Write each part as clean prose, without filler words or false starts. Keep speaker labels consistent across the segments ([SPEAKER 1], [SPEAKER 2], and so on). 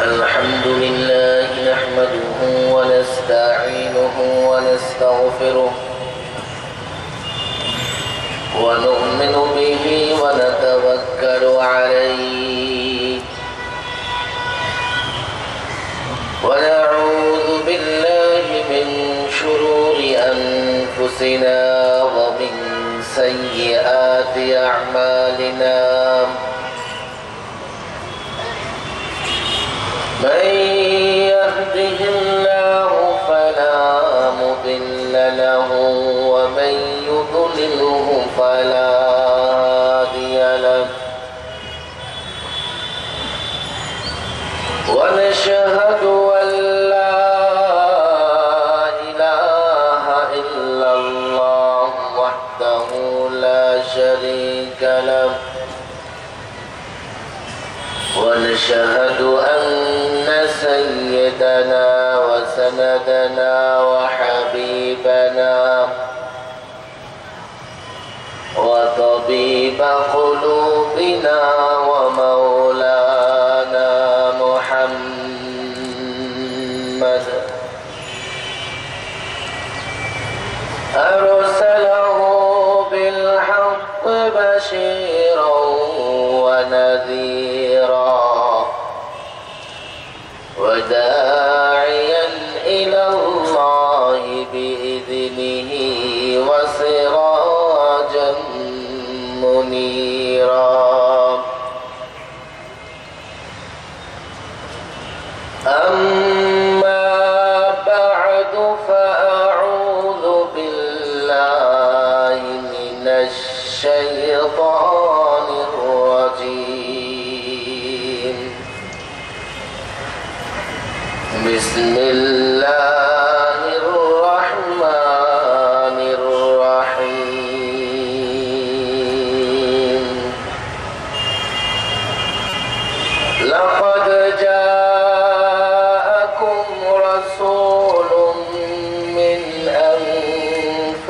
[SPEAKER 1] الحمد لله نحمده ونستعينه ونستغفره ونؤمن به ونتوكل عليه ونعوذ بالله من شرور أنفسنا ومن سيئات أعمالنا من يهده الله فلا مضل له ومن يضلله فلا هادي له ونشهد أن لا إله إلا الله وحده لا شريك له ونشهد أن سيدنا وسندنا وحبيبنا وطبيب قلوبنا ومولانا محمد أرسله بالحق بشيرا ونذيرا وداعيا إلى الله بإذنه وسراجا منيرا أما بعد فأعوذ بالله من الشيطان الرجيم بسم الله الرحمن الرحيم لقد جاءكم رسول من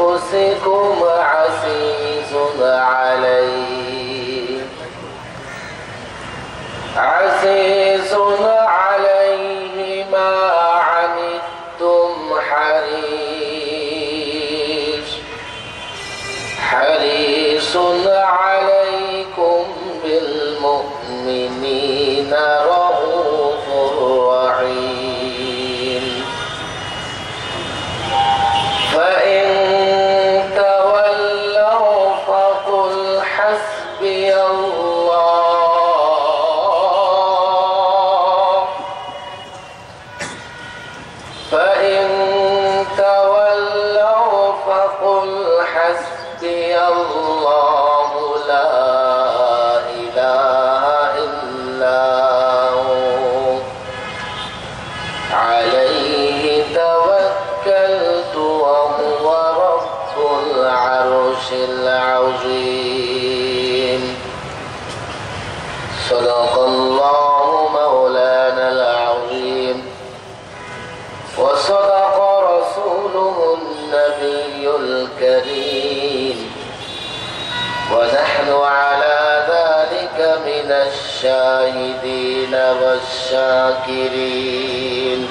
[SPEAKER 1] أنفسكم عزيز عليه ما عنتم حريص عليكم بالمؤمنين رؤوف رحيم فإن تولوا فقل حسبي الله فإن تولوا فقل حسبي الله لا إله إلا هو عليه توكلت وهو رب العرش العظيم صدق الله مولانا العظيم وصدق رسوله النبي الكريم ونحن على ذلك من الشاهدين والشاكرين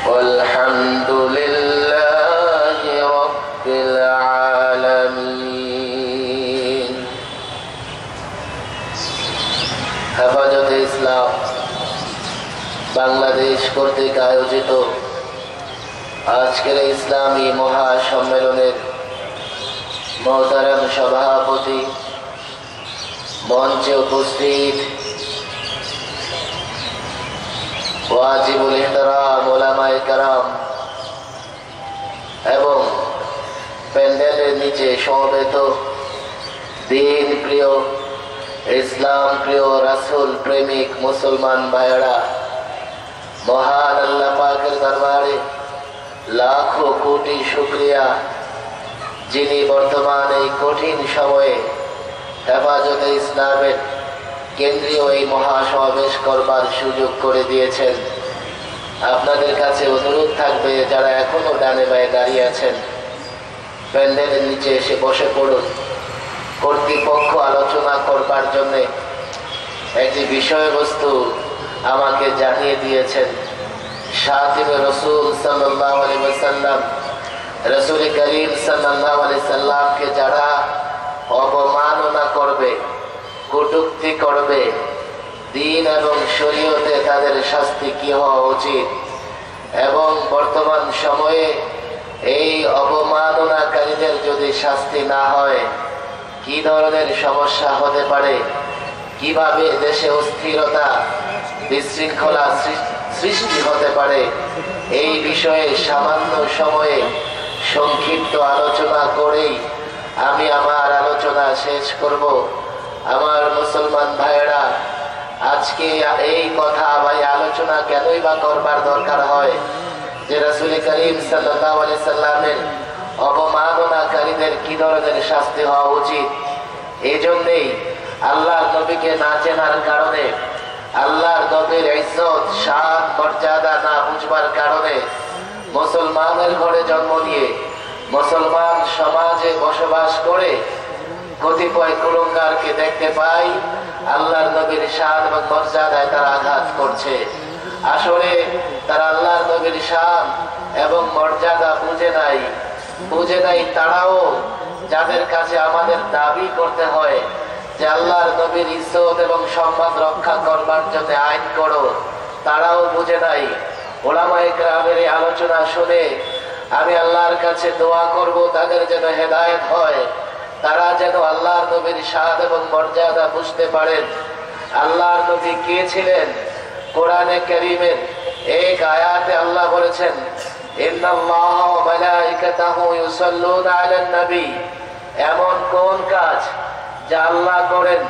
[SPEAKER 1] والحمد لله رب العالمين হেফাজতে ইসলাম বাংলাদেশ কর্তৃক আয়োজিত আজকের ইসলামী মহাসম্মেলনের মোহতারাম সভাপতি, মঞ্চে উপস্থিত ওয়াজিবুল ইহতারাম উলামায়ে কেরাম এবং প্যান্ডেলের নিচে সমবেত দিন প্রিয়, ইসলাম প্রিয়, রাসূল প্রেমিক মুসলমান ভাইয়েরা, মহান আল্লাহ পাকের দরবারে লাখো কোটি শুকরিয়া, যিনি বর্তমান এই কঠিন সময়ে হেফাজতে ইসলামের কেন্দ্রীয় এই মহাসমাবেশ করবার সুযোগ করে দিয়েছেন। আপনাদের কাছে অনুরোধ থাকবে, যারা এখনো ডানে বায়ে দাঁড়িয়ে আছেন, প্যান্ডেলের নিচে এসে বসে পড়ুন। কর্তৃপক্ষ আলোচনা করবার জন্য একটি বিষয়বস্তু আমাকে জানিয়ে দিয়েছেন শাতিমে রাসূল সাল্লাল্লাহু আলাইহি ওয়াসাল্লাম রাসূল করিম সাল্লাল্লাহু আলাইহি সাল্লামকে যারা অবমাননা করবে, কটূক্তি করবে, দ্বীন এবং শরীয়তে তাদের শাস্তি কি হওয়া উচিত, এবং বর্তমান সময়ে এই অবমাননাকারীদের যদি শাস্তি না হয় কি ধরনের সমস্যা হতে পারে, কিভাবে দেশে অস্থিরতা বিশৃঙ্খলা সৃষ্টি হতে পারে, এই বিষয়ে সামান্য সময়ে সংক্ষিপ্ত আলোচনা করেই আমি আমার আলোচনা শেষ করব। আমার মুসলমান ভাইয়েরা, আজকে এই কথা বা আলোচনা কেনই বা করবার দরকার হয় যে রাসূল করিম সাল্লাল্লাহু আলাইহি সাল্লামের অবমাননাকারীদের কি ধরনের শাস্তি হওয়া উচিত। এই জন্যেই আল্লাহর নবীকে না চেনার কারণে, আল্লাহর নবীর ইজ্জত শান মর্যাদা না বুঝবার কারণে মুসলমানের ঘরে জন্ম নিয়ে মুসলমান সমাজে বসবাস করে কতিপয় কুলঙ্গারকে দেখতে পাই আল্লাহর নবীর শান এবং মর্যাদায় তারা আঘাত করছে। আসলে তারা আল্লাহর নবীর শান এবং মর্যাদা বুঝে নাই তারাও যাদের কাছে আমাদের দাবি করতে হয় যে আল্লাহর নবীর ইজ্জত এবং সম্মান রক্ষা করবার জন্য আইন করো, তারাও বুঝে নাই। ওলামায়ে কেরামের এই আলোচনা শুনে আমি আল্লাহর কাছে দোয়া করব তাদের যেন হেদায়েত হয়, তারা যেন আল্লাহর নবীর শান এবং মর্যাদা বুঝতে পারেন। আল্লাহর নবী কে ছিলেন? কোরআনে কারীমের এক আয়াতে আল্লাহ বলেছেন, ইন্নাল্লাহা ওয়া মালাইকাতাহু ইউসাল্লুনা আলান নবী। এমন কোন কাজ যা আল্লাহ করেন,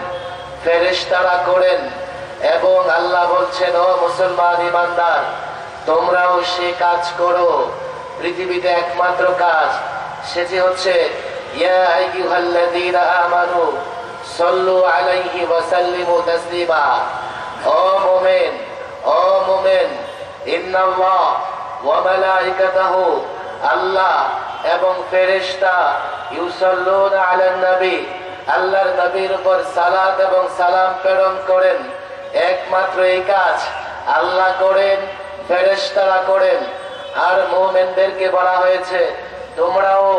[SPEAKER 1] ফেরেশতারা করেন, এবং আল্লাহ বলছেন ও মুসলমান ইমানদার তোমরাও সে কাজ করো। পৃথিবীতে একমাত্র কাজ, সেটি হচ্ছে ইয়া আইয়ুহাল্লাযীনা আমানু সাল্লু আলাইহি ওয়া সাল্লিমু তাসলিমা। ও মুমিন, ইন্নাল্লাহ ওয়া মালাইকাতাহু, আল্লাহ এবং ফেরেশতা, ইউসাল্লুনা আলান নবী, আল্লাহর নবীর উপর সালাত এবং সালাম প্রেরণ করেন। একমাত্র এই কাজ আল্লাহ করেন, ফেরেশতারা করেন। আর মুমিনদেরকে বলা হয়েছে তোমরাও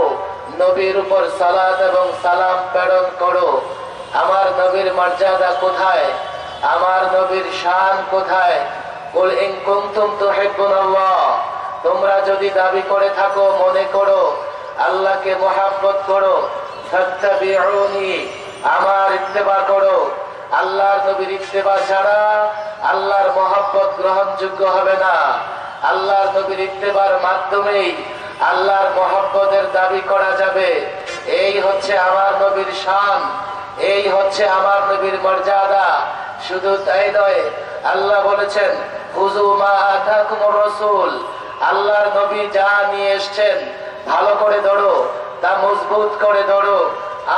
[SPEAKER 1] নবীর উপর সালাত এবং সালাম প্রেরণ করো। আমার নবীর মর্যাদা কোথায়? আমার নবীর শান কোথায়? কুল ইন কুনতুম তুহিব্বুনাল্লাহ, তোমরা যদি দাবি করে থাকো, মনে করো আল্লাহকে মহব্বত করো, ফাত্তাবিউনি, আমার ইত্তেবা করো। আল্লাহর নবীর ইত্তেবা ছাড়া আল্লাহর মহব্বত গ্রহণযোগ্য হবে না। আল্লাহর নবীর ইত্তেবার মাধ্যমেই আল্লাহর মহব্বতের দাবি করা যাবে। এই হচ্ছে আমার নবীর শান, এই হচ্ছে আমার নবীর মর্যাদা। শুধু তাই নয়, আল্লাহ বলেছেন খুযু মা আতাকুমুর রাসূল, আল্লাহর নবী যা নিয়ে এসেছেন ভালো করে ধরো, তা মজবুত করে ধরো।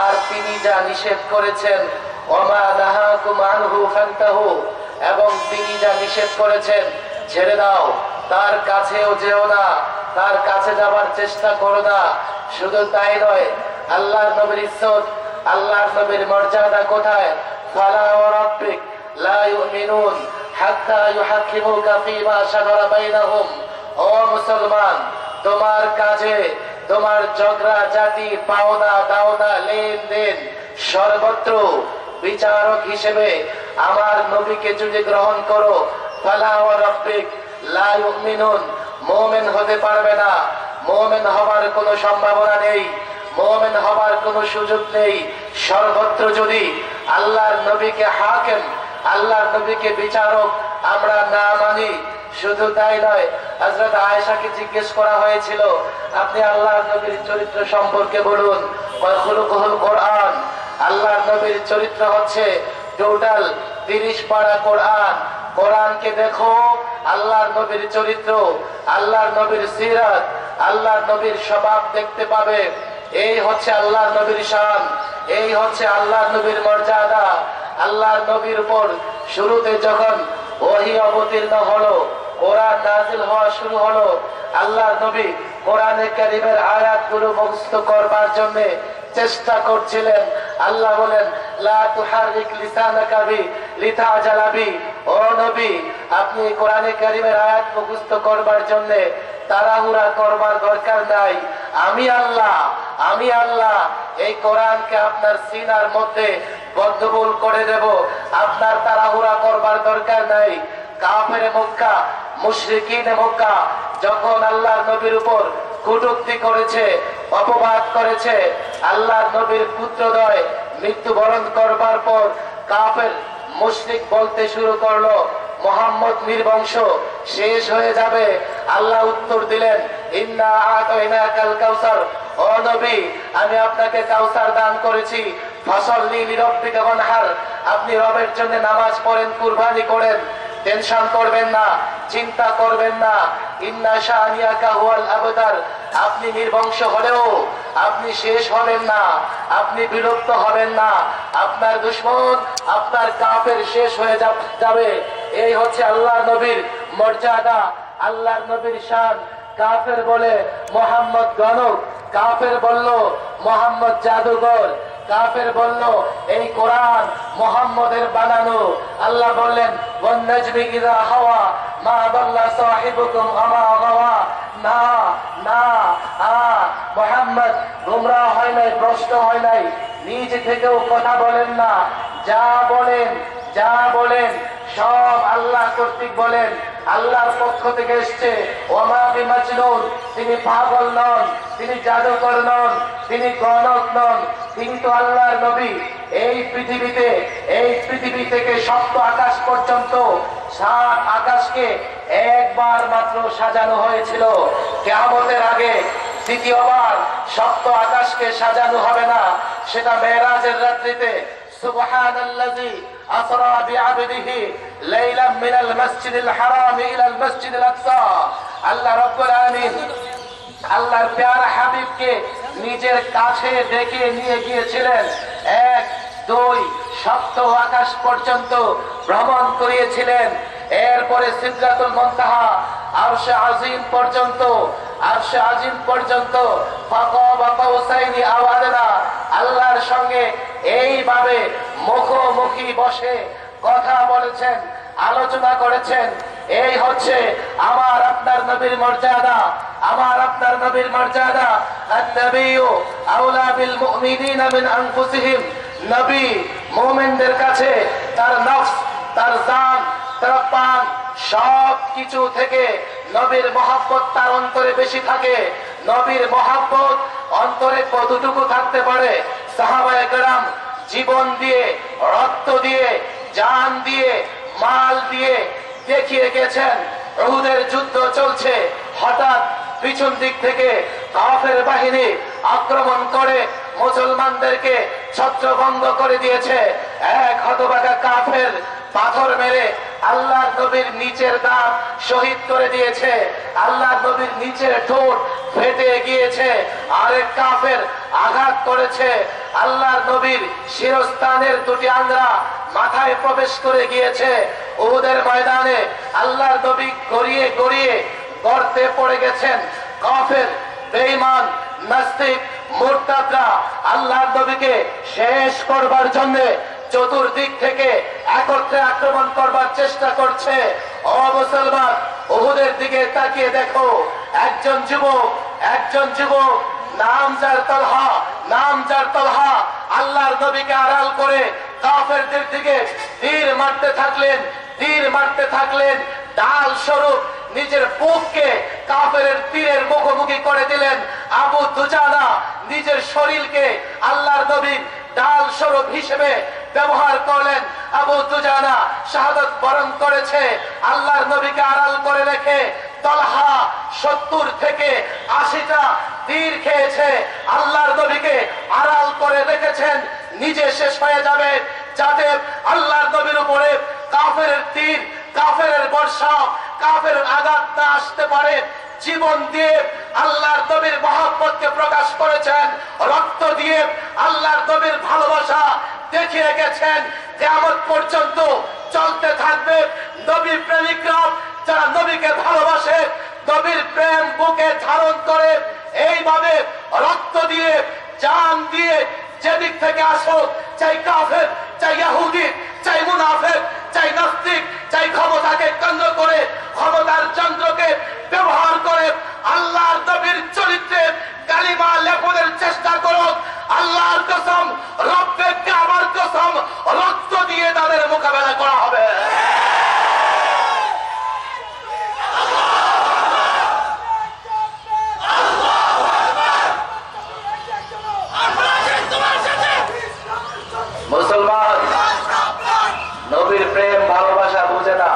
[SPEAKER 1] আর তিনি যা নিষেধ করেছেন ওমা নাহাকুম আনহু ফান্তাহু, এবং তিনি যা নিষেধ করেছেন ছেড়ে দাও, তার কাছেও যেও না, তার কাছে যাবার চেষ্টা করো না। শুধু তাই নয়, আল্লাহর নবীর ইজ্জত, আল্লাহর নবীর মর্যাদা কোথায়? ফালা ওয়া রাব্বিক লা ইউমিনুন হাত্তা ইউহাক্কিমুকা ফীমা শাজারা বাইনাহুম। ও মুসলমান, তোমার কাজে, তোমার ঝগড়া জাতি, পাওনা দাওনা, লেনদেন সর্বত্র বিচারক হিসেবে আমার নবীকে যদি গ্রহণ করো, ফালা ওয়া রাব্বিক লা ইউমিনুন, মুমিন হতে পারবে না। মুমিন হবার কোনো সম্ভাবনা নেই, মুমিন হবার কোনো সুযোগ নেই সর্বত্র যদি আল্লাহর নবীকে হাকিম, আল্লাহর নবীকে বিচারক আমরা না মানি। শুধু তাই নয়, হযরত আয়েশাকে জিজ্ঞেস করা হয়েছিল আপনি আল্লাহর নবীর চরিত্র সম্পর্কে বলুন। খুলুকুল কোরআন, আল্লাহর নবীর চরিত্র হচ্ছে টোটাল 30 পারা কোরআন। কোরআনকে দেখো, আল্লাহর নবীর চরিত্র, আল্লাহর নবীর সিরাত, আল্লাহর নবীর স্বভাব দেখতে পাবে। এই হচ্ছে আল্লাহর নবীর শান, এই হচ্ছে আল্লাহর নবীর মর্যাদা। আল্লাহর নবীর উপর শুরুতে যখন ওহী অবতীর্ণ হলো, কোরআন নাযিল হওয়া শুরু হলো, আল্লাহর নবী কোরআনে কারীমের আয়াতগুলো মুখস্থ করবার জন্য চেষ্টা করছিলেন। আল্লাহ বলেন লা তুহাররিক লিসানাকা বি লিতাজালা বি। ও নবী, আপনি কোরআনে কারীমের আয়াত মুখস্থ করবার জন্য তাড়াহুড়া করবার দরকার নাই। আমি আল্লাহ এই কোরআনকে আপনার সিনার মধ্যে বদ্ধমূল করে দেব। আপনার তাড়াহুড়া করবার দরকার নাই। কাফের মক্কা, মুশরিকিনে মক্কা যখন আল্লাহর নবীর উপর কটূক্তি করেছে, অপবাদ করেছে, আল্লাহর নবীর পুত্রদ্বয় মৃত্যুবরণ করবার পর কাফের মুশরিক বলতে শুরু করলো মুহাম্মদ নির্বংশ, শেষ হয়ে যাবে। আল্লাহ উত্তর দিলেন ইন্না আতাইনাকাল কাউসার। ও নবী, আমি আপনাকে কাউসার দান করেছি। ফাসাল্লি লিরাব্বিকা ওয়ানহার। আপনি রবের জন্য নামাজ পড়েন, কুরবানি করেন। টেনশন করবেন না, চিন্তা করবেন না। ইন্না শানিয়াকা হুয়াল আবতার। আপনি নির্বংশ হলেও আপনি শেষ হবেন না, আপনি বিলুপ্ত হবেন না। আপনার দুশমন, আপনার কাফের শেষ হয়ে যাবে। এই হচ্ছে আল্লাহর নবীর মর্যাদা, আল্লাহর নবীর শান। কাফের বলে মোহাম্মদ গণক, কাফের বলল মোহাম্মদ জাদুঘর, কাফের বলল এই কোরআন মুহাম্মদের বানানো। আল্লাহ বললেন ওয়ান নাজমি ইযা হাওয়া মা দাল্লা সাহিবুকুম আমা গাওয়া। না না, মুহাম্মদ গোমরাহ হয় নাই, ভ্রষ্ট হয় নাই। নিজ থেকেও কথা বলেন না, যা বলেন সব আল্লাহ কর্তৃক বলেন, আল্লাহর পক্ষ থেকে এসছে। ওমা বিমাজনুন, তিনি পাগল নন, তিনি জাদুকর নন, তিনি গণক নন, তিনি তো আল্লাহর নবী। এই পৃথিবী থেকে সপ্ত আকাশ পর্যন্ত 7 আকাশকে একবার মাত্র সাজানো হয়েছিল। কিয়ামতের আগে দ্বিতীয়বার সপ্ত আকাশকে সাজানো হবে না। সেটা মেরাজের রাত্রিতে সুবহানাল্লাযী আসরা বিআবদিহি লাইলাম মিনাল মাসজিদিল হারাম ইলাল মাসজিদিল আকসা। আল্লাহ রাব্বুল আলামিন আল্লাহর প্যারা হাবিবকে নিজের কাছে ডেকে নিয়ে গিয়েছিলেন। 1, 2 সপ্ত আকাশ পর্যন্ত ভ্রমণ করিয়েছিলেন। এরপরে সিদরাতুল মুনতাহা, আরশে আজিম পর্যন্ত ফাকাবা কাউসাইনি আও আদনা। আল্লাহর সঙ্গে এইভাবে মুখোমুখি বসে কথা বলেছেন, আলোচনা করেছেন। এই হচ্ছে আমার আপনার নবীর মর্যাদা, আমার আপনার নবীর মর্যাদা। আন-নাবিয়্যু আওলা বিল মুমিনিনা মিন আনফুসিহিম। নবী মুমিনদের কাছে তার নফস, তার জান, তার প্রাণ সব কিছু থেকে নবীর মহব্বত তার অন্তরে বেশি থাকে। নবীর মহব্বত অন্তরে কতটুকু থাকতে পারে? সাহাবায়ে কেরাম জীবন দিয়ে, রক্ত দিয়ে, জান দিয়ে, মাল দিয়ে দেখিয়ে গেছেন। উহুদের যুদ্ধ চলছে, হঠাৎ পিছন দিক থেকে কাফের বাহিনী আক্রমণ করে মুসলমানদেরকে ছত্রভঙ্গ করে দিয়েছে। এক হতভাগা কাফের পাথর মেরে আল্লাহর নবীর নিচের দাঁত শহীদ করে দিয়েছে। আল্লাহর নবীর নিচের ঠোঁট ফেটে গিয়েছে। আরেক কাফের আঘাত করেছে। আল্লাহর নবীর শিরস্থানের 2টি আংরা মাথায় প্রবেশ করে গিয়েছে। উহুদের ময়দানে আল্লাহর নবী গড়িয়ে গর্তে পড়ে গেছেন। কাফের, বেঈমান, নাস্তিক, মুরতাদরা আল্লাহর নবীকে শেষ করবার জন্য চতুর্দিক থেকে একত্রে আক্রমণ করবার চেষ্টা করছে। ও মুসলমান, উহুদের দিকে তাকিয়ে দেখো, একজন যুবক নাম যার তলহা আল্লাহর নবীকে আড়াল করে কাফেরদের দিকে তীর মারতে থাকলেন। ঢাল স্বরূপ নিজের বুককে কাফেরের তীরের মুখোমুখি করে দিলেন। আবু দুজানা নিজের শরীরকে আল্লাহর নবীর ঢাল স্বরূপ হিসেবে ব্যবহার করলেন। আবু দুজানা শাহাদাত বরণ করেছে। আল্লাহর নবীকে আড়াল করে রেখে তলহা 70 থেকে 80টা তীর খেয়েছে। আল্লাহর নবীকে আড়াল করে রেখেছেন, নিজে শেষ হয়ে যাবে, যাতে আল্লাহর নবীর উপরে কাফেরের তীর, কাফেরের বর্ষা, কাফেরের আঘাত না আসতে পারে। জীবন দিয়ে আল্লাহর নবীর মহব্বতকে প্রকাশ করেছেন, রক্ত দিয়ে আল্লাহর নবীর ভালোবাসা দেখিয়ে গেছেন। কিয়ামত পর্যন্ত চলতে থাকবে। নবী প্রেমিকরা যারা নবীকে ভালোবাসে, নবীর প্রেম বুকে ধারণ করে, এইভাবে রক্ত দিয়ে, জান দিয়ে যেদিক থেকে আসুক, চাই কাফের, চাই ইহুদি, চাই মুনাফিক, চাই নাস্তিক, চাই ক্ষমতাকে কেন্দ্র করে, ক্ষমতার যন্ত্রকে ব্যবহার করে আল্লাহর নবীর চরিত্রে কালিমা লেপনের চেষ্টা করুক, আল্লাহর কসম, রব্বে কাবার কসম, রক্ত দিয়ে তাদের মোকাবেলা করা হবে। মুসলমান নবীর প্রেম ভালোবাসা বুঝে না।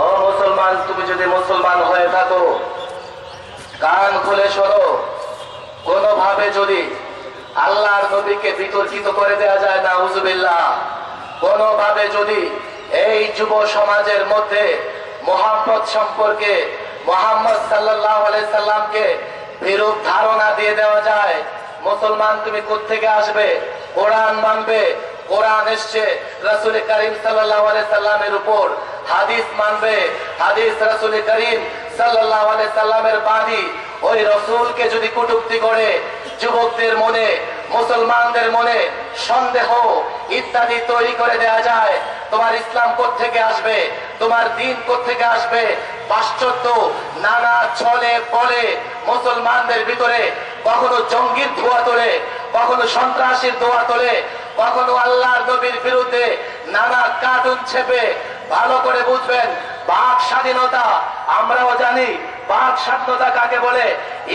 [SPEAKER 1] ও মুসলমান, তুমি যদি মুসলমান হয়ে থাকো, কান খুলে শোনো, কোনোভাবে যদি আল্লাহর নবীকে বিতর্কিত করে দেওয়া যায় না, উযুবিল্লাহ, কোনোভাবে যদি এই যুব সমাজের মধ্যে মুহাম্মদ সম্পর্কে, মুহাম্মদ সাল্লাল্লাহু আলাইহি সাল্লামকে বিরূপ ধারণা দিয়ে দেওয়া যায়, মুসলমান তুমি কোত্থেকে আসবে? কোরআন মানবে, কোরআন এসছে রাসূল করিম সাল্লাল্লাহু আলাইহি সাল্লামের উপর, হাদিস মানবে, হাদিস রাসূল করিম সাল্লাল্লাহু আলাইহি সাল্লামের বাণী। ওই রাসূলকে যদি কটূক্তি করে যুবকদের মনে, মুসলমানদের মনে সন্দেহ ইত্যাদি তৈরি করে দেওয়া যায়, তোমার ইসলাম কোত্থেকে আসবে? তোমার দ্বীন কোত্থেকে আসবে? পাশ্চাত্য নানা ছলে বলে মুসলমানদের ভিতরে কখনো জঙ্গির ধোঁয়া তোলে, কখনো সন্ত্রাসীর ধোঁয়া তোলে, কখনো আল্লাহর নবীর বিরুদ্ধে নানা কার্টুন ছেপে। ভালো করে বুঝবেন, বাক স্বাধীনতা আমরাও জানি, বাক স্বাধীনতা কাকে বলে।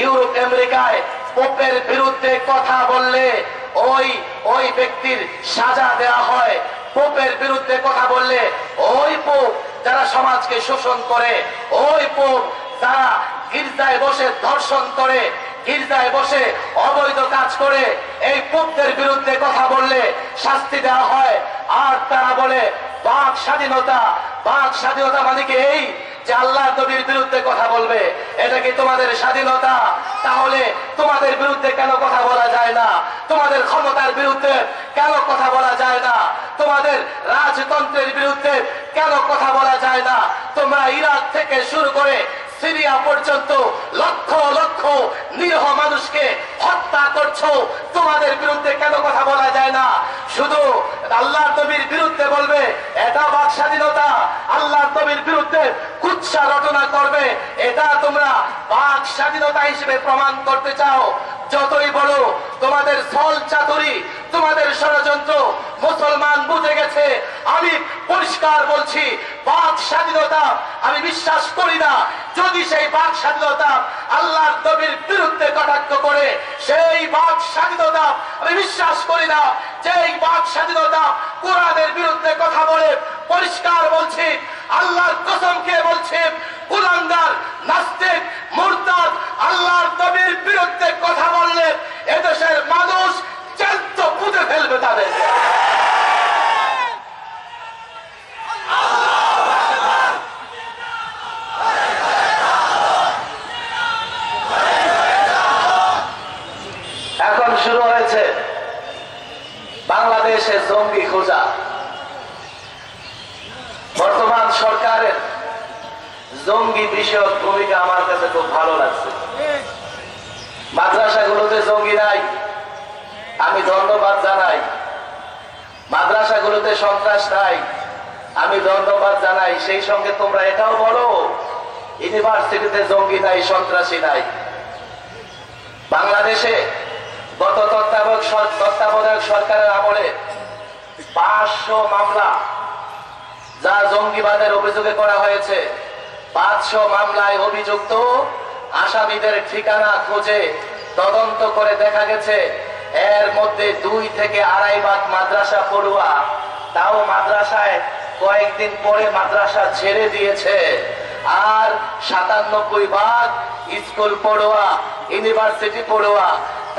[SPEAKER 1] ইউরোপ আমেরিকায় পোপের বিরুদ্ধে কথা বললে ওই ব্যক্তির সাজা দেওয়া হয়। পোপের বিরুদ্ধে কথা বললে ওই পোপ যারা সমাজকে শোষণ করে, ওই পোপ যারা গির্জায় বসে ধর্ষণ করে, গির্জায় বসে অবৈধ কাজ করে, এই পোপদের বিরুদ্ধে কথা বললে শাস্তি দেওয়া হয়। আর তারা বলে বাক স্বাধীনতা। বাক স্বাধীনতা মানে কি এই যে আল্লাহর নবীর বিরুদ্ধে কথা বলবে? এটা কি তোমাদের স্বাধীনতা? তাহলে তোমাদের বিরুদ্ধে কেন কথা বলা যায় না? তোমাদের ক্ষমতার বিরুদ্ধে কেন কথা বলা যায় না? তোমাদের রাজতন্ত্রের বিরুদ্ধে কেন কথা বলা যায় না? তোমরা ইরাক থেকে শুরু করে সিরিয়া পর্যন্ত লক্ষ লক্ষ নিরীহ মানুষকে হত্যা করছো, তোমাদের বিরুদ্ধে কেন কথা বলা যায় না? শুধু আল্লাহর নবীর বিরুদ্ধে বলবে, এটা বাক স্বাধীনতা। আল্লাহর নবীর বিরুদ্ধে কুৎসা রটনা করবে, এটা তোমরা বাক স্বাধীনতা হিসেবে প্রমাণ করতে চাও। যতই বলো তোমাদের ছল চাতুরি, তোমাদের ষড়যন্ত্র মুসলমান বুঝে গেছে। আমি পরিষ্কার বলছি, বাক স্বাধীনতা আমি বিশ্বাস করি না। যদি সেই বাক স্বাধীনতা আল্লাহর নবীর বিরুদ্ধে কটাক্ষ করে, সেই বাক স্বাধীনতা আমি বিশ্বাস করি না। যেই বাক স্বাধীনতা কোরআনের বিরুদ্ধে কথা বলে, পরিষ্কার বলছি, আল্লাহর কসম খেয়ে বলছি, কুলাঙ্গার, নাস্তিক, মুরতাদ আল্লাহর নবীর বিরুদ্ধে কথা বললে এদেশের মানুষ জ্যান্ত পুঁতে ফেলবে তাদের। এখন শুরু হয়েছে বাংলাদেশে জঙ্গি খোঁজা। বর্তমান সরকারের জঙ্গি বিষয়ক ভূমিকা আমার কাছে খুব ভালো লাগছে। মাদ্রাসাগুলোতে জঙ্গি নাই, আমি ধন্যবাদ জানাই। মাদ্রাসাগুলোতে সন্ত্রাস নাই, আমি ধন্যবাদ জানাই। সেই সঙ্গে তোমরা এটাও বলো ইউনিভার্সিটিতে জঙ্গি নাই, সন্ত্রাসী নাই। বাংলাদেশে গত তত্ত্বাবধায়ক সরকারের আমলে 500 মামলা যা জঙ্গিবাদের অভিযোগে করা হয়েছে, 500 মামলায় অভিযুক্ত আসামিদের ঠিকানা খুঁজে তদন্ত করে দেখা গেছে এর মধ্যে 2 থেকে 2.5 ভাগ মাদ্রাসা পড়ুয়া। তাও মাদ্রাসায় কয়েকদিন পরে মাদ্রাসা ছেড়ে দিয়েছে। আর 97 ভাগ স্কুল পড়ুয়া, ইউনিভার্সিটি পড়ুয়া।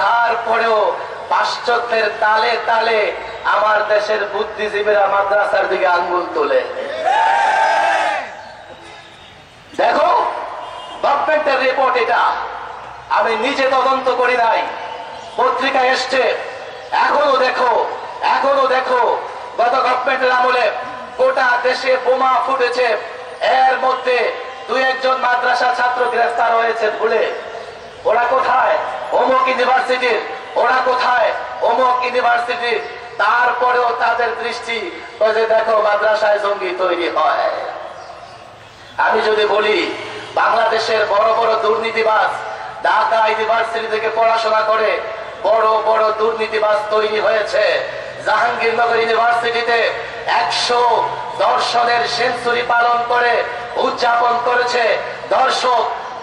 [SPEAKER 1] তারপরেও পাশ্চাত্যের তালে তালে আমার দেশের বুদ্ধিজীবীরা মাদ্রাসার দিকে আঙ্গুল তোলে। দেখো গভর্নমেন্টের রিপোর্ট, এটা আমি নিজে তদন্ত করি নাই, পত্রিকায় এসছে। এখনো দেখো গত গভর্নমেন্টের আমলে গোটা দেশে বোমা ফুটেছে, এর মধ্যে 2-1 জন মাদ্রাসা ছাত্র গ্রেফতার হয়েছে ভুলে। ওরা কোথায়? অমুক ইউনিভার্সিটির, ওরা কোথায়? অমুক ইউনিভার্সিটি। তারপরেও তাদের দৃষ্টি ওই যে দেখো মাদ্রাসায় জঙ্গি তৈরি হয়। আমি যদি বলি বাংলাদেশের বড় বড় দুর্নীতিবাজ ঢাকা ইউনিভার্সিটি থেকে পড়াশোনা করে বড় বড় দুর্নীতিবাজ তৈরি হয়েছে। জাহাঙ্গীরনগর ইউনিভার্সিটিতে 100 দর্শনের সেঞ্চুরি পালন করে উদযাপন করেছে।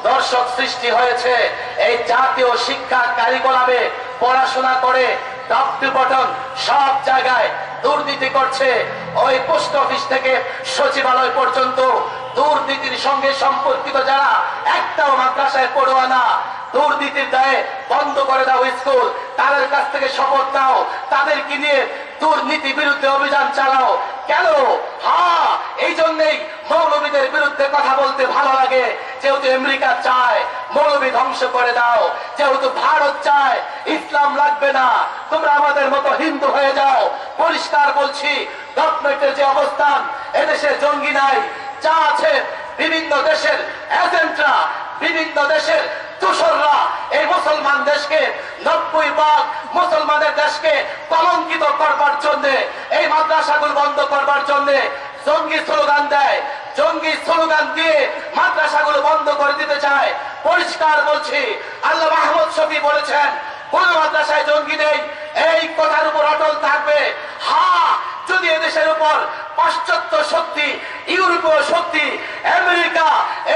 [SPEAKER 1] দর্শক সৃষ্টি হয়েছে। এই জাতীয় শিক্ষা কারিকুলামে পড়াশোনা করে টপ টু বটম সব জায়গায় দুর্নীতি করছে। ওই পোস্ট অফিস থেকে সচিবালয় পর্যন্ত দুর্নীতির সঙ্গে সম্পর্কিত যারা একটাও মাদ্রাসায় পড়ুয়া না, দুর্নীতির দায়ে বন্ধ করে দাও স্কুল, তাদের কাছ থেকে শপথ নাও, তাদেরকে নিয়ে দুর্নীতি বিরুদ্ধে অভিযান চালাও। কেন? হ্যাঁ, এই জন্যই মৌলবীদের বিরুদ্ধে কথা বলতে ভালো লাগে। যেহেতু আমেরিকা চায় মৌলবী ধ্বংস করে দাও, যেহেতু ভারত চায় ইসলাম লাগবে না, তোমরা আমাদের মতো হিন্দু হয়ে যাও। পরিষ্কার বলছি, গভর্নমেন্টের যে অবস্থান, এদেশে জঙ্গি নাই, যা আছে বিভিন্ন দেশের এজেন্টরা, বিভিন্ন দেশের দোসররা এই মুসলমান দেশকে 90% মুসলমানের দেশকে কলঙ্কিত করবার জন্য, এই মাদ্রাসাগুলো বন্ধ করবার জন্য জঙ্গি স্লোগান দেয়। জঙ্গি স্লোগান দিয়ে মাদ্রাসাগুলো বন্ধ করে দিতে চায়। পরিষ্কার বলছি, আল্লাহ মাহমুদ শফি বলেছেন কোন মাদ্রাসায় জঙ্গি নেই। এই কথার উপর অটল থাকবে। হ্যাঁ, যদি এদেশের উপর পাশ্চাত্য শক্তি, ইউরোপীয় শক্তি, আমেরিকা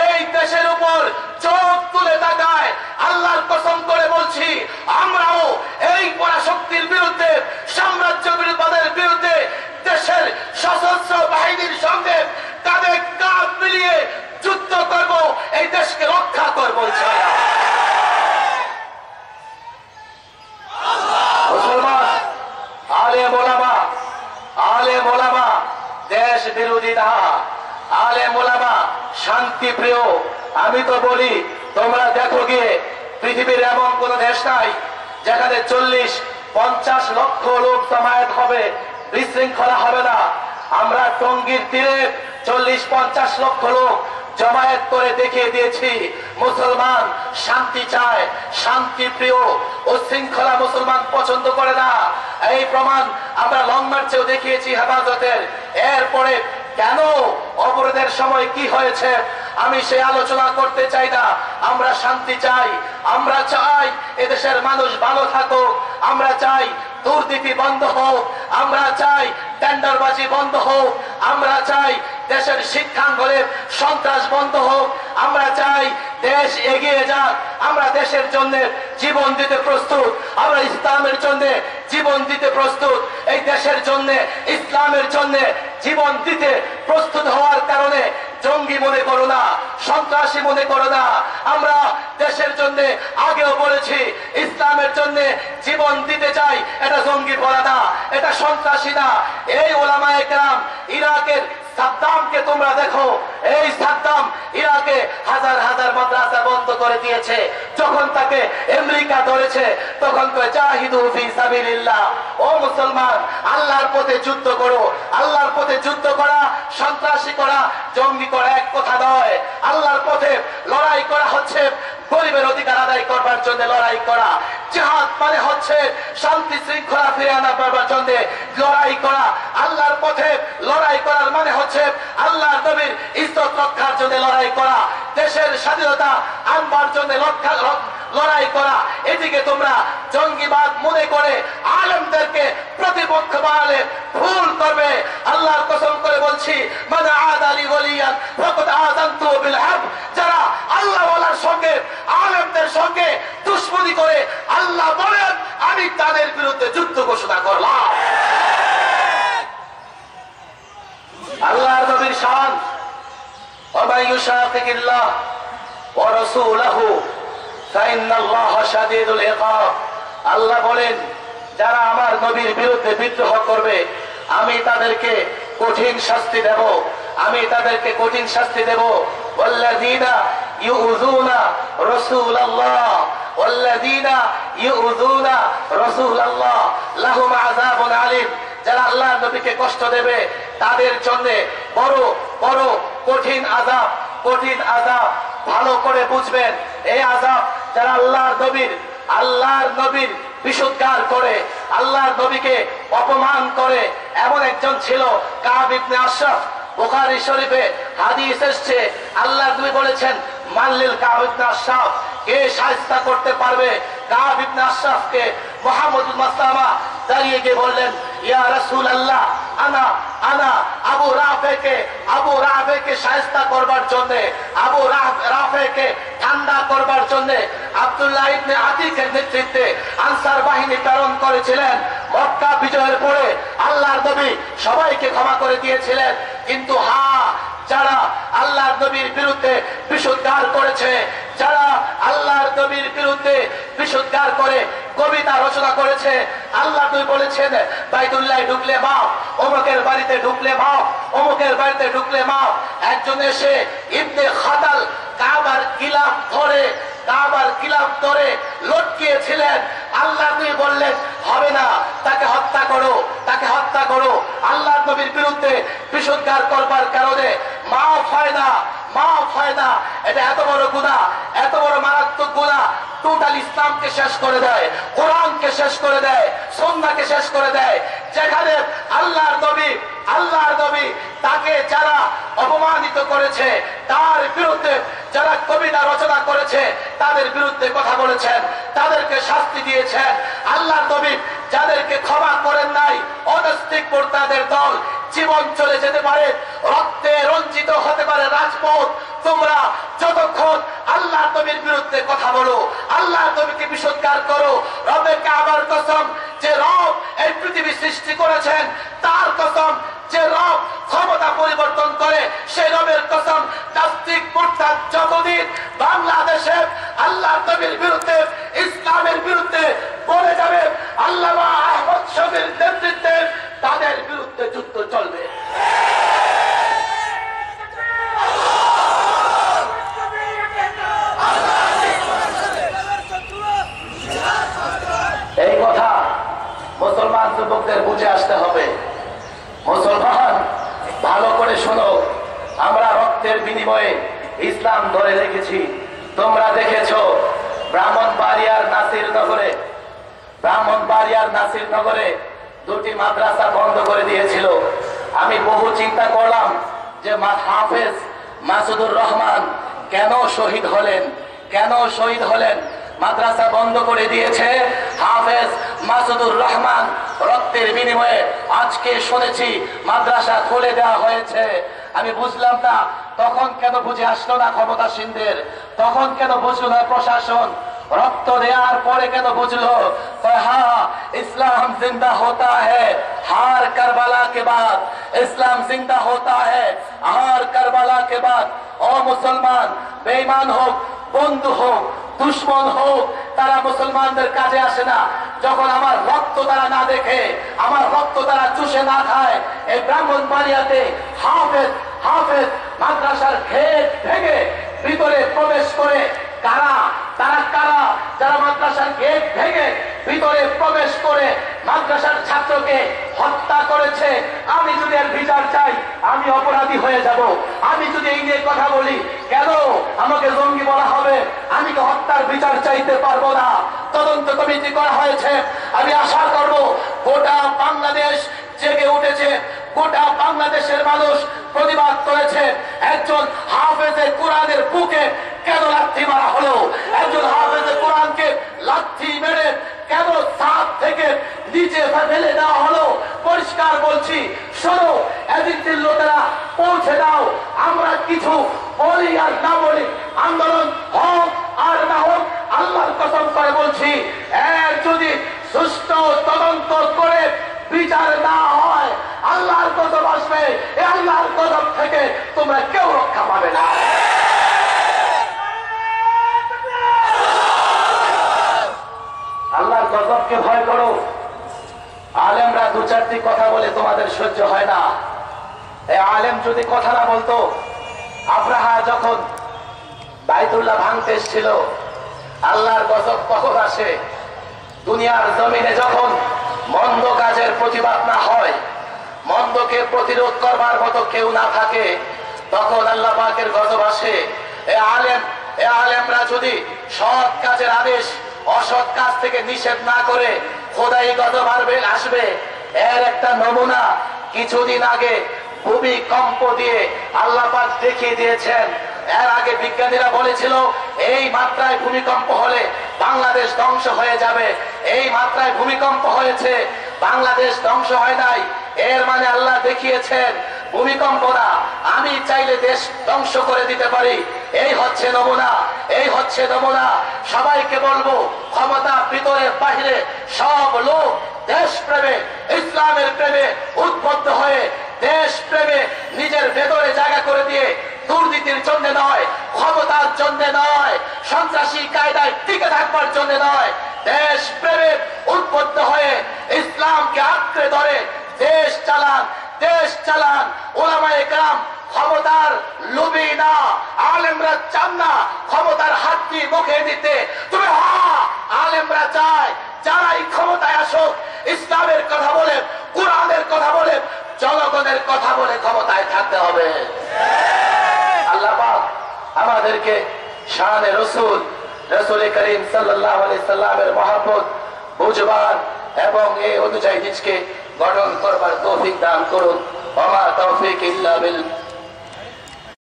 [SPEAKER 1] এই দেশের উপর চোখ তুলে তাকায়, আল্লাহর কসম করে বলছি আমরাও এই পরাশক্তির বিরুদ্ধে, সাম্রাজ্য বিরোধীদের বিরুদ্ধে দেশের সশস্ত্র বাহিনীর সঙ্গে কাঁধে কাঁধ মিলিয়ে যুদ্ধ করব, এই দেশকে রক্ষা করবো। মুসলমান আলেম ওলামা দেশ বিরোধী না, আলেম ওলামা শান্তি প্রিয়। আমি তো বলি তোমরা দেখো গিয়ে পৃথিবীর এমন কোন দেশ নাই যেখানে 40-50 লক্ষ লোক জমায়েত হবে, বিশৃঙ্খলা হবে না। আমরা টঙ্গীর তীরে 40-50 লক্ষ লোক জমায়েত করে দেখিয়ে দিয়েছি। মুসলমান শান্তি চায়, শান্তি প্রিয়, উশৃঙ্খলা মুসলমান পছন্দ করে না। এই প্রমাণ আমরা লং মার্চেও দেখিয়েছি হেফাজতের। এরপরে কেন অবরোধের সময় কি হয়েছে আমি সে আলোচনা করতে চাই না। আমরা শান্তি চাই, আমরা চাই এদেশের মানুষ ভালো থাকুক, আমরা চাই দুর্নীতি বন্ধ হোক, আমরা চাই টেন্ডারবাজি বন্ধ হোক, আমরা চাই দেশের শিক্ষাঙ্গনে সন্ত্রাস বন্ধ হোক, আমরা চাই দেশ এগিয়ে যাক। আমরা দেশের জন্য জীবন দিতে প্রস্তুত, আমরা ইসলামের জন্য জীবন দিতে প্রস্তুত। এই দেশের জন্য, ইসলামের জন্য জীবন দিতে প্রস্তুত হওয়ার কারণে জঙ্গি মনে করো না, সন্ত্রাসী মনে করো না। আমরা দেশের জন্য আগেও বলেছি ইসলামের জন্য জীবন দিতে চাই, এটা জঙ্গি বলা না, এটা সন্ত্রাসী না। এই ওলামায়ে কেরাম, ইরাকের সাদ্দামকে তোমরা দেখো, এই সাদ্দাম ইরাকে হাজার হাজার মাদ্রাসা বন্ধ করে দিয়েছে। যখন তাকে আমেরিকা ধরেছে তখন কয় জাহিদু ফি সাবিলিল্লাহ। ও মুসলমান, আল্লাহর পথে যুদ্ধ করো। আল্লাহর পথে যুদ্ধ করা, সন্ত্রাসী করা, জঙ্গি করা এক কথা নয়। আল্লাহর পথে লড়াই করা হচ্ছে গরিবের অধিকার আদায় করবার জন্য লড়াই করা। জিহাদ মানে হচ্ছে শান্তি শৃঙ্খলা ফিরে আনার জন্য লড়াই করা। আল্লাহর পথে লড়াই করার মানে হচ্ছে আল্লাহর নবীর ইজ্জত রক্ষার জন্য লড়াই করা, দেশের স্বাধীনতা আনবার জন্য লড়াই করা। এদিকে তোমরা জঙ্গিবাদ মনে করে আলেমদেরকে প্রতিপক্ষ বানালে ভুল করবে। আল্লাহর কসম করে বলছি, মানে আদালি ওলিয়ান ফাকাদ আযানতু বিল হারব। যারা আল্লাহ ওয়ালার সঙ্গে, আলেমদের সঙ্গে দুশমনি করে, আল্লাহ বলেন আমি তাদের বিরুদ্ধে যুদ্ধ ঘোষণা করলাম। আল্লাহর নবীর শান, ওয়া মান ইউশাকিকিল্লাহ ওয়া রাসূলাহু ফাইন্নাল্লাহা শাদীদুল ইকাব। আল্লাহ বলেন যারা আমার নবীর বিরুদ্ধে বিদ্রোহ করবে আমি তাদেরকে কঠিন শাস্তি দেব, আমি তাদেরকে কঠিন শাস্তি দেব। ওয়াল্লাযীনা ইউযুনা রাসূলাল্লাহ ওয়াল্লাযীনা ইউযুনা রাসূলাল্লাহ লাহুম আযাবুন আলীম। যারা আল্লাহর নবীকে কষ্ট দেবে তাদের জন্য বড় বড় কঠিন আযাব, কঠিন আযাব। ভালো করে বুঝবেন, এই আযাব যারা আল্লাহর নবীর বিশুদ্ধার করে আল্লাহর নবীকে অপমান করে এমন একজন ছিল কাব ইবনে আশরাফ। বুখারী শরীফে হাদিস এসেছে, আল্লাহর নবী বলেছেন, মাল্লিল কাব ইবনে আশরাফ, কে শায়েস্তা করতে পারবে কাব ইবনে আশরাফকে? মুহাম্মদ মাসলামা দাঁড়িয়ে গিয়ে বললেন, ইয়া রাসূলুল্লাহ, আনা আনা আবু রাফেকে শায়েস্তা করবার জন্য, আবু রাফেকে ঠান্ডা করবার জন্য আব্দুল্লাহ ইবনে আতিকের নেতৃত্বে আনসার বাহিনী প্রেরণ করেছিলেন। মক্কা বিজয়ের পরে আল্লাহর নবী সবাইকে ক্ষমা করে দিয়েছিলেন, কিন্তু যারা আল্লাহর নবীর বিরুদ্ধে বিশুদ্ধার করেছে, যারা আল্লাহর নবীর বিরুদ্ধে বিশুদ্ধার করে কবিতা রচনা করেছে, আল্লাহ নবী বলেছেন, বাইতুল্লাহ ঢুকলে মাপ, অমুকের বাড়িতে ঢুকলে মাপ, অমুকের বাড়িতে ঢুকলে মাপ। একজন এসে ইবনে খাতাল কাবার গিলাফ ধরে লটকিয়েছিলেন। আল্লাহ নবী বললেন, হবে না, তাকে হত্যা করো, তাকে হত্যা করো। আল্লাহর নবীর বিরুদ্ধে বিশুদ্ধার করবার কারণে মাফ হয় না, মাফ হয় না। এটা এত বড় গুনাহ, এত বড় মারাত্মক গুনাহ, টোটাল ইসলামকে শেষ করে দেয়, কোরআনকে শেষ করে দেয়, সুন্নাহকে শেষ করে দেয়। যেখানে আল্লাহর নবী তাকে যারা অপমানিত করেছে, তার বিরুদ্ধে যারা কবিতা রচনা করেছে, তাদের বিরুদ্ধে কথা বলেছেন, তাদেরকে শাস্তি দিয়েছেন। আল্লাহর নবী যাদেরকে ক্ষমা করেন নাই, অনাস্তিক মুরতাদের দল, জীবন চলে যেতে পারে, রক্তে রঞ্জিত হতে পারে রাজপথ, তোমরা যতক্ষণ আল্লাহর নবীর বিরুদ্ধে কথা বলো, আল্লাহর নবীকে বিশুদ্ধার করো, রবে কাবার কসম, যে রব এই পৃথিবী সৃষ্টি করেছেন তার কসম, যে রব ক্ষমতা পরিবর্তন করে সেই রবের কসম, নাস্তিক মুরতাদ যতদিন বাংলাদেশে আল্লাহর নবীর বিরুদ্ধে, ইসলামের বিরুদ্ধে বলে যাবে, আল্লামা আহমদ শফীর নেতৃত্বে তাদের বিরুদ্ধে যুদ্ধ চলবে। এই কথা মুসলমান যুবকদের বুঝে আসতে হবে। মুসলমান ভালো করে শোনো, আমরা রক্তের বিনিময়ে ইসলাম ধরে রেখেছি। তোমরা দেখেছো ব্রাহ্মণবাড়িয়ার নাসিরনগরে দুটি মাদ্রাসা বন্ধ করে দিয়েছিল। আমি বহু চিন্তা করলাম যে হাফেজ মাসুদুর রহমান কেন শহীদ হলেন? মাদ্রাসা বন্ধ করে দিয়েছে হাফেজ মাসুদুর রহমান, রক্তের বিনিময়ে আজকে শুনেছি মাদ্রাসা খুলে দেওয়া হয়েছে। আমি বুঝলাম না তখন কেন বুঝে আসলো না ক্ষমতাসীনদের, তখন কেন বুঝলো না প্রশাসন, রক্ত দেওয়ার পরে কেন বুঝলো? হ্যাঁ, ইসলাম জিন্দা होता है हार करबला के बाद, इस्लाम जिंदा होता है हार करबला के बाद। ও মুসলমান, বেঈমান হোক, বন্ধু হোক, দুশ্মন হোক, তারা মুসলমানদের কাজে আসে না যখন আমার রক্ত তারা না দেখে, আমার রক্ত তারা চুষে না খায়। এই ব্রাহ্মণবাড়িয়াতে হাফেজ মাদ্রাসার গেট ভেঙে ভিতরে প্রবেশ করে তারা কারা যারা মাদ্রাসার গেট ভেঙে ভিতরে প্রবেশ করে মাদ্রাসার ছাত্রকে হত্যা করেছে? আমি যদি এর বিচার চাই, আমি অপরাধী হয়ে যাব। আমি যদি এই নিয়ে কথা বলি, কেন আমাকে জঙ্গি বলা হবে? আমি তো হত্যার বিচার চাইতে পারবো না। তদন্ত কমিটি করা হয়েছে। আমি আশা করব গোটা বাংলাদেশ জেগে উঠেছে, গোটা বাংলাদেশের মানুষ প্রতিবাদ করেছে। একজন হাফেজের কোরআনের বুকে কেন লাথি মারা হলো? একজন হাফেজের কোরআনকে লাথি মেরে কেন ছাদ থেকে নিচে ফেলে দেওয়া হলো? পরিষ্কার বলছি, শোনো, এদিন লোকেরা পৌঁছে দাও। আমরা কিছু বলি আর না বলি, আন্দোলন হোক আর না হোক, আল্লাহর কসম করে বলছি, এর যদি সুষ্ঠু তদন্ত করে বিচার না হয়, আল্লাহর কসম আসবে, এই আল্লাহর কসম থেকে তোমরা কেউ রক্ষা পাবে না। আল্লাহর গজবকে ভয় করো। আলেমরা দু চারটি কথা বলে তোমাদের সহ্য হয় না। এই আলেম যদি কথা না বলতো, আব্রাহা যখন বাইতুল্লাহ ভাঙতে এসেছিল, আল্লাহর গজব কখন আসে? দুনিয়ার জমিনে যখন মন্দ কাজের প্রতিবাদ না হয়, মন্দকে প্রতিরোধ করবার মতো কেউ না থাকে, তখন আল্লাহ পাকের গজব আসে। এ আলেমরা যদি সৎ কাজের আদেশ অসৎ কাজ থেকে নিষেধ না করে খোদাই গজব আসবে। এর একটা নমুনা কিছুদিন আগে ভূমিকম্প দিয়ে আল্লাহ পাক দেখিয়ে দিয়েছেন। এর আগে বিজ্ঞানীরা বলেছিল এই মাত্রায় ভূমিকম্প হলে বাংলাদেশ ধ্বংস হয়ে যাবে। এই মাত্রায় ভূমিকম্প হয়েছে, বাংলাদেশ ধ্বংস হয় নাই। এর মানে আল্লাহ দেখিয়েছেন ভূমিকম্প না, আমি চাইলে দেশ ধ্বংস করে দিতে পারি। এই হচ্ছে নমুনা, এই হচ্ছে নমুনা। সবাইকে বলবো, ক্ষমতা ভিতরে বাহিরে সব লোক দেশ প্রেমে, ইসলামের প্রেমে উদ্বুদ্ধ হয়ে দেশ প্রেমে নিজের ভেতরে জায়গা করে দিয়ে দুর্নীতির জন্য নয়, ক্ষমতার জন্য নয়, সন্ত্রাসী কায়দায় টিকে থাকবার জন্য নয়, দেশ প্রেমে উদ্বুদ্ধ হয়ে ইসলামকে আঁকড়ে ধরে দেশ চালান, দেশ চালান। ওলামায়ে কেরাম ক্ষমতার লোভী না, আলেমরা চান না ক্ষমতার হাতটি মুখে দিতে। তুমি আলেমরা চায় যারাই ক্ষমতায় আসুক ইসলামের কথা বলে, কোরআনের কথা বলে, জনগণের কথা বলে ক্ষমতায় থাকতে হবে। আল্লাহ পাক আমাদেরকে শানে রসুল, রসুল করিম সাল্লাল্লাহু আলাইহি সাল্লামের মহব্বত বুঝবার এবং এই অনুযায়ী নিজকে গঠন করবার তৌফিক দান করুন। ওয়া মা তৌফিক ইল্লা বিল্লাহ।